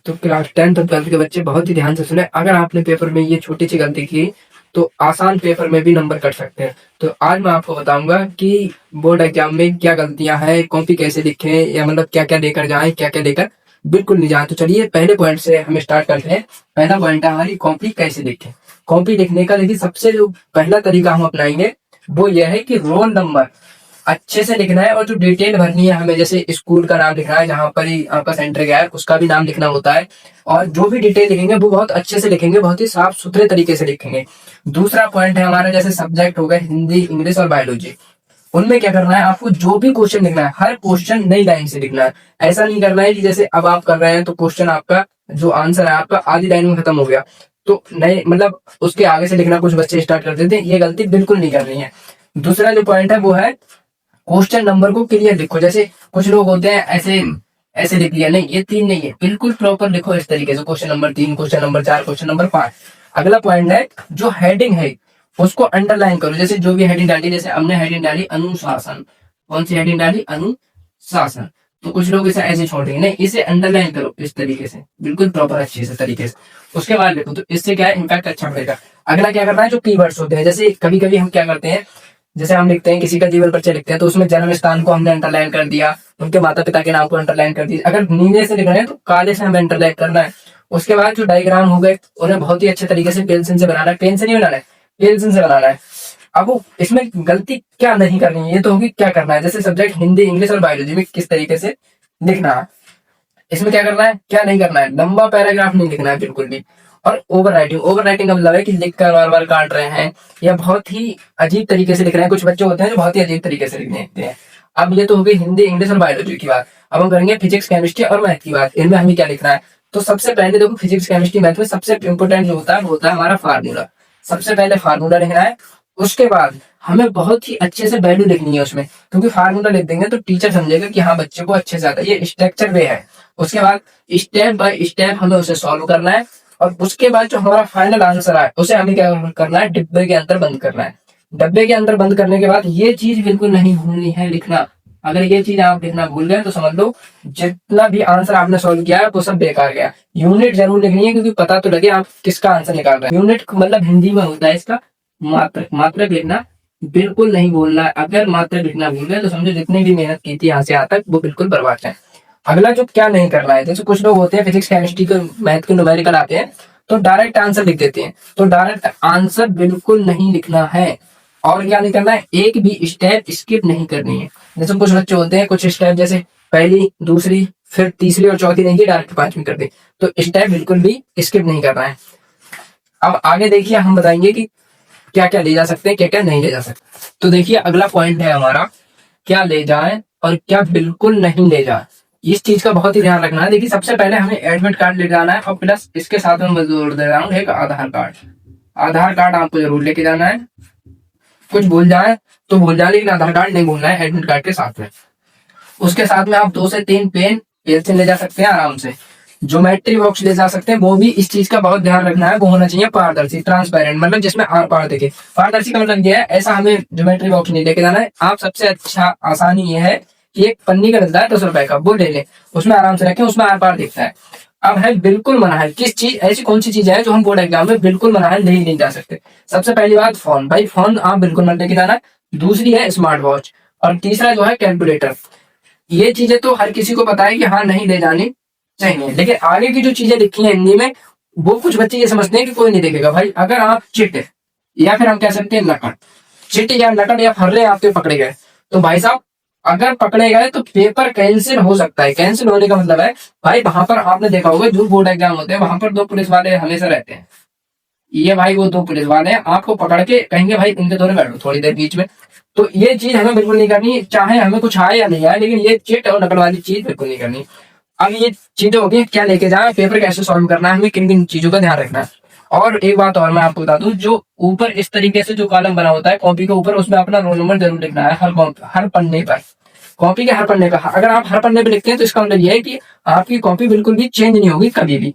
तो class 10th और 12th के बच्चे बहुत ही ध्यान से सुने। अगर आपने पेपर में ये छोटी सी गलती की तो आसान पेपर में भी नंबर कट सकते हैं। तो आज मैं आपको बताऊंगा कि बोर्ड एग्जाम में क्या गलतियां हैं, कॉपी कैसे लिखें, या मतलब क्या क्या लेकर जाएं, क्या क्या लेकर बिल्कुल नहीं जाए। तो चलिए पहले पॉइंट से हम स्टार्ट करते हैं। पहला पॉइंट है हमारी कॉपी कैसे लिखें। कॉपी लिखने का देखिए सबसे जो पहला तरीका हम अपनाएंगे वो यह है कि रोल नंबर अच्छे से लिखना है, और जो डिटेल भरनी है हमें, जैसे स्कूल का नाम लिखना है, जहां पर ही आपका सेंटर गया है उसका भी नाम लिखना होता है। और जो भी डिटेल लिखेंगे वो बहुत अच्छे से लिखेंगे, बहुत ही साफ सुथरे तरीके से लिखेंगे। दूसरा पॉइंट है हमारा, जैसे सब्जेक्ट हो गए हिंदी, इंग्लिश और बायोलॉजी, उनमें क्या करना है, आपको जो भी क्वेश्चन लिखना है हर क्वेश्चन नई लाइन से लिखना है। ऐसा नहीं करना है कि जैसे अब आप कर रहे हैं तो क्वेश्चन आपका जो आंसर है आपका आधी लाइन में खत्म हो गया तो नए मतलब उसके आगे से लिखना कुछ बच्चे स्टार्ट कर देते हैं। ये गलती बिल्कुल नहीं करनी है। दूसरा जो पॉइंट है वो है क्वेश्चन नंबर को क्लियर लिखो। जैसे कुछ लोग होते हैं ऐसे ऐसे लिख लिया, नहीं ये 3 नहीं है, बिल्कुल प्रॉपर लिखो इस तरीके से, question number 3, question number 4, question number 5। अगला पॉइंट है जो हेडिंग है उसको अंडरलाइन करो। जैसे जो भी हेडिंग डाली, जैसे हमने हेडिंग डाली अनुशासन, कौन सी हेडिंग डाली, अनुशासन, तो कुछ लोग इसे ऐसे छोड़ देंगे, नहीं इसे अंडरलाइन करो इस तरीके से, बिल्कुल प्रॉपर अच्छे से तरीके से, उसके बाद लिखो। तो इससे क्या है, इम्पैक्ट अच्छा पड़ेगा। अगला क्या करना है, जो कीवर्ड्स होते हैं, जैसे कभी कभी हम क्या करते हैं, जैसे हम लिखते हैं किसी का जीवन परिचय लिखते हैं तो उसमें जन्म स्थान को हमने अंडरलाइन कर दिया, उनके माता पिता के नाम को अंडरलाइन कर दिया। अगर नीले से लिख रहे हैं तो काले से हमें अंडरलाइन करना है। उसके बाद जो डायग्राम हो गए उन्हें बहुत ही अच्छे तरीके से पेंसिल से बनाना है, पेन से नहीं बनाना है, पेंसिल से बनाना है। अब वो इसमें गलती क्या नहीं करनी है, ये तो होगी क्या करना है। जैसे सब्जेक्ट हिंदी, इंग्लिश और बायोलॉजी में किस तरीके से लिखना है, इसमें क्या करना है, क्या नहीं करना है, लंबा पैराग्राफ नहीं लिखना है बिल्कुल भी। और ओवर राइटिंग का मतलब है कि लिखकर बार बार काट रहे हैं या बहुत ही अजीब तरीके से लिख रहे हैं। कुछ बच्चे होते हैं जो बहुत ही अजीब तरीके से लिखते हैं। अब ये तो हो गई हिंदी, इंग्लिश और बायोलॉजी की बात। अब हम करेंगे फिजिक्स, केमिस्ट्री और मैथ की बात। इनमें हमें क्या लिखना है, तो सबसे पहले देखो फिजिक्स, केमिस्ट्री, मैथ में सबसे इंपोर्टेंट जो होता है वो होता है हमारा फार्मूला। सबसे पहले फार्मूला लिखना है। उसके बाद हमें बहुत ही अच्छे से वैल्यू लिखनी है उसमें, क्योंकि फार्मूला लिख देंगे तो टीचर समझेगा कि हाँ बच्चे को अच्छे से आता है, ये स्ट्रक्चर वे है। उसके बाद स्टेप बाय स्टेप हमें उसे सॉल्व करना है, और उसके बाद जो हमारा फाइनल आंसर है उसे हमें क्या करना है, डिब्बे के अंदर बंद करना है। डब्बे के अंदर बंद करने के बाद ये चीज बिल्कुल नहीं भूलनी है लिखना। अगर ये चीज आप लिखना भूल गए तो समझ लो जितना भी आंसर आपने सॉल्व किया है वो सब बेकार गया। यूनिट जरूर लिखनी है, क्योंकि पता तो लगे आप किसका आंसर निकाल रहे हैं। यूनिट मतलब हिंदी में होता है इसका मात्रक। मात्रक लिखना बिल्कुल नहीं बोलना है। अगर मात्रक लिखना भूल गए तो समझो जितनी भी मेहनत की थी यहाँ से यहाँ तक वो बिल्कुल बर्बाद है। अगला जो क्या नहीं करना है, जैसे कुछ लोग होते हैं फिजिक्स, केमिस्ट्री के, मैथ के न्यूमेरिकल आते हैं तो डायरेक्ट आंसर लिख देते हैं। तो डायरेक्ट आंसर बिल्कुल नहीं लिखना है। और क्या नहीं करना है, एक भी स्टेप स्किप नहीं करनी है। जैसे कुछ बच्चे होते हैं कुछ स्टेप जैसे पहली, दूसरी, फिर तीसरी और चौथी नहीं की, डायरेक्ट 5वीं कर दे, तो स्टेप बिल्कुल भी स्किप नहीं करना है। अब आगे देखिए हम बताएंगे कि क्या क्या ले जा सकते हैं, क्या क्या नहीं ले जा सकते। तो देखिए अगला पॉइंट है हमारा, क्या ले जाए और क्या बिल्कुल नहीं ले जाए। इस चीज का बहुत ही ध्यान रखना है। देखिए सबसे पहले हमें एडमिट कार्ड ले जाना है, और प्लस इसके साथ में मैं जोड़ दे रहा हूँ एक आधार कार्ड। आधार कार्ड आपको जरूर लेके जाना है। कुछ भूल जाए तो भूल जाए, लेकिन आधार कार्ड नहीं भूलना है एडमिट कार्ड के साथ में। उसके साथ में आप 2 से 3 पेन पेंसिल ले जा सकते हैं आराम से। ज्योमेट्री बॉक्स ले जा सकते हैं, वो भी इस चीज का बहुत ध्यान रखना है, वो होना चाहिए पारदर्शी, ट्रांसपेरेंट, मतलब जिसमें आर पार दिखे। पारदर्शी का मतलब ये है, ऐसा हमें ज्योमेट्री बॉक्स नहीं लेके जाना है। आप सबसे अच्छा आसानी ये है कि एक पन्नी का मिलता है 10 रुपए का, वो ले ले, उसमें आराम से रखें, उसमें आर पार दिखता है। अब है बिल्कुल मना है, किस चीज, ऐसी कौन सी चीज है जो हम बोर्ड एग्जाम में बिल्कुल मना है, नहीं जा सकते। सबसे पहली बात फोन, भाई फोन आप बिल्कुल मत लेके जाना। दूसरी है स्मार्ट वॉच, और तीसरा जो है कैलकुलेटर। ये चीजें तो हर किसी को पता है कि हाँ नहीं ले जानी चाहिए, लेकिन आगे की जो चीजें लिखी है हिंदी में वो कुछ बच्चे ये समझते हैं कि कोई नहीं देखेगा। भाई अगर आप चिट या फिर हम कह सकते हैं नकट, चिट या नकट या फर्रे आपके पकड़े गए तो भाई साहब अगर पकड़े गए तो पेपर कैंसिल हो सकता है। कैंसिल होने का मतलब है भाई वहां पर आपने देखा होगा जो बोर्ड एग्जाम होते हैं वहां पर 2 पुलिस वाले हमेशा रहते हैं। ये भाई वो 2 पुलिस वाले हैं, आपको पकड़ के कहेंगे भाई इनके दोनों बैठो थोड़ी देर बीच में। तो ये चीज हमें बिल्कुल नहीं करनी, चाहे हमें कुछ आए या नहीं आए, लेकिन ये चिट और नकल वाली चीज बिल्कुल नहीं करनी। अब ये चीजें होगी क्या लेके जाए, पेपर कैसे सॉल्व करना है, हमें किन किन चीजों का ध्यान रखना है। और एक बात और मैं आपको बता दूं, जो ऊपर इस तरीके से जो कॉलम बना होता है कॉपी के ऊपर, उसमें अपना रोल नंबर जरूर लिखना है हर पन्ने पर, कॉपी के हर पन्ने पर। अगर आप हर पन्ने पर लिखते हैं तो इसका मतलब ये है कि आपकी कॉपी बिल्कुल भी चेंज नहीं होगी कभी भी।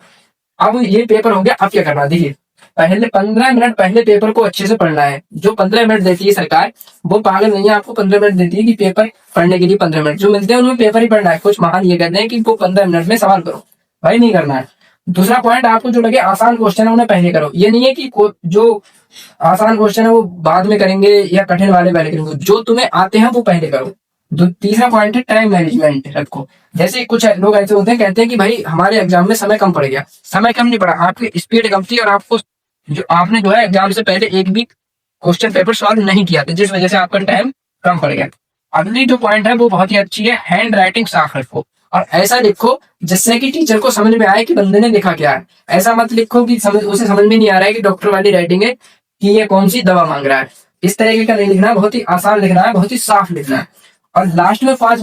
अब ये पेपर हो गया, अब क्या करना है, देखिए पहले 15 मिनट पहले पेपर को अच्छे से पढ़ना है। जो 15 मिनट देती है सरकार वो पागल नहीं है, आपको 15 मिनट देती है कि पेपर पढ़ने के लिए 15 मिनट जो मिलते हैं उनमें पेपर ही पढ़ना है। कुछ महान ये कहते हैं कि वो 15 मिनट में सवाल करो, भाई नहीं करना है। दूसरा पॉइंट, आपको जो लगे आसान क्वेश्चन है उन्हें पहले करो। ये नहीं है कि जो आसान क्वेश्चन है वो बाद में करेंगे या कठिन वाले पहले करेंगे, जो तुम्हें आते हैं वो पहले करो। तीसरा पॉइंट है टाइम मैनेजमेंट रखो। जैसे कुछ लोग ऐसे होते हैं, कहते हैं कि भाई हमारे एग्जाम में समय कम पड़ गया। समय कम नहीं पड़ा, आपकी स्पीड कम थी और आपको जो आपने जो है एग्जाम से पहले एक भी क्वेश्चन पेपर सॉल्व नहीं किया था, जिस वजह से आपका टाइम कम पड़ गया। अगली जो पॉइंट है वो बहुत ही अच्छी है, हैंड राइटिंग साफ रखो और ऐसा लिखो जिससे कि टीचर को समझ में आए कि बंदे ने लिखा क्या है। ऐसा मत लिखो कि उसे समझ में नहीं आ रहा है कि डॉक्टर वाली राइटिंग है कि ये कौन सी दवा मांग रहा है। इस तरीके का नहीं लिखना है, बहुत ही आसान लिखना है, बहुत ही साफ लिखना है। और लास्ट में 5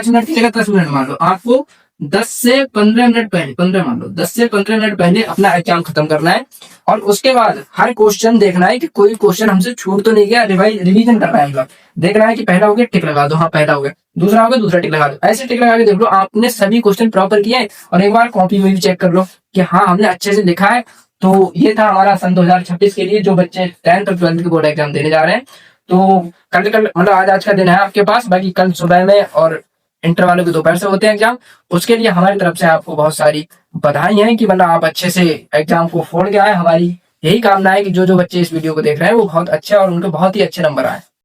मिनट की जगह 10 मिनट मान लो, आपको 10 से 15 मिनट पहले, 15 मान लो, 10 से 15 मिनट पहले अपना एग्जाम खत्म करना है। और उसके बाद हर क्वेश्चन देखना है कि कोई क्वेश्चन हमसे छूट तो नहीं गया, रिवीजन करना है। मतलब देखना है कि पहला हो गया टिक लगा दो, हाँ पहला हो गया, दूसरा हो गया दूसरा टिक लगा दो। ऐसे टिक लगा के देख लो आपने सभी क्वेश्चन प्रॉपर किए हैं। और एक बार कॉपी में भी चेक कर लो कि हाँ हमने अच्छे से लिखा है। तो ये था हमारा सन 2026 के लिए जो बच्चे 10th और 12th के बोर्ड एग्जाम देने जा रहे हैं। तो कल मतलब आज का दिन है आपके पास, बाकी कल सुबह में और इंटर वालों के दोपहर से होते हैं एग्जाम। उसके लिए हमारी तरफ से आपको बहुत सारी बधाई है कि मतलब आप अच्छे से एग्जाम को फोड़ के आए। हमारी यही कामना है कि जो जो बच्चे इस वीडियो को देख रहे हैं वो बहुत अच्छे और उनको बहुत ही अच्छे नंबर आए।